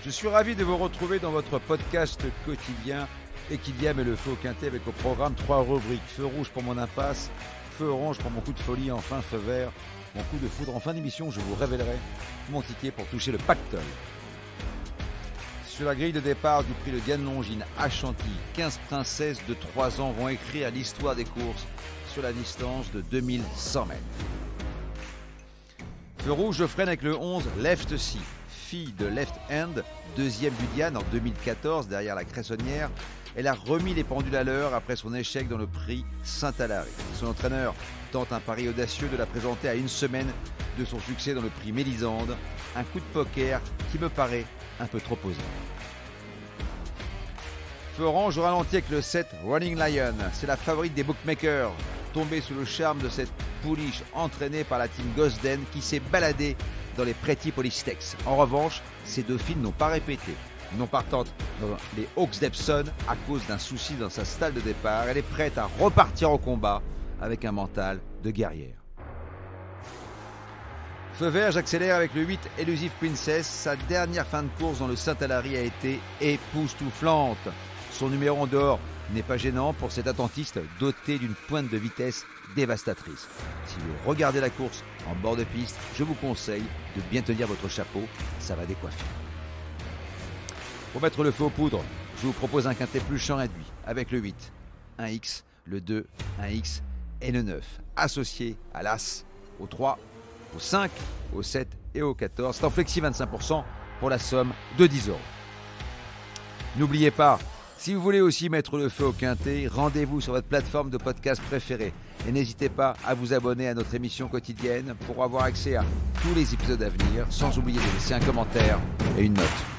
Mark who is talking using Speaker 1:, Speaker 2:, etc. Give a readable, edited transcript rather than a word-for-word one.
Speaker 1: Je suis ravi de vous retrouver dans votre podcast quotidien Equilibre et le feu au quintet avec au programme 3 rubriques. Feu rouge pour mon impasse, feu orange pour mon coup de folie, enfin feu vert, mon coup de foudre. En fin d'émission, je vous révélerai mon ticket pour toucher le pactole. Sur la grille de départ du prix de Diane Longines à Chantilly, 15 princesses de 3 ans vont écrire l'histoire des courses sur la distance de 2100 mètres. Feu rouge, je freine avec le 11 Left Sea, fille de Left Hand, deuxième du Diane en 2014 derrière la Cressonnière. Elle a remis les pendules à l'heure après son échec dans le prix Saint-Alary. Son entraîneur tente un pari audacieux de la présenter à une semaine de son succès dans le prix Mélisande. Un coup de poker qui me paraît un peu trop osé. Feu orange, je ralentis avec le 7 Running Lion. C'est la favorite des bookmakers, tombée sous le charme de cette pouliche entraînée par la team Gosden qui s'est baladée dans les Pretty Polystex. En revanche, ces dauphines n'ont pas répété. Non partante dans les Hawks d'Epsom à cause d'un souci dans sa stalle de départ, elle est prête à repartir au combat avec un mental de guerrière. Feu vert, j'accélère avec le 8 Elusive Princess. Sa dernière fin de course dans le Saint-Alary a été époustouflante. Son numéro en dehors n'est pas gênant pour cet attentiste doté d'une pointe de vitesse dévastatrice. Si vous regardez la course en bord de piste, je vous conseille de bien tenir votre chapeau, ça va décoiffer. Pour mettre le feu aux poudres, je vous propose un quintet plus champ réduit avec le 8, 1X, le 2, 1X et le 9, associé à l'As, au 3, au 5, au 7 et au 14. C'est en flexi 25% pour la somme de 10 €. N'oubliez pas, si vous voulez aussi mettre le feu au quintet, rendez-vous sur votre plateforme de podcast préférée. Et n'hésitez pas à vous abonner à notre émission quotidienne pour avoir accès à tous les épisodes à venir, sans oublier de laisser un commentaire et une note.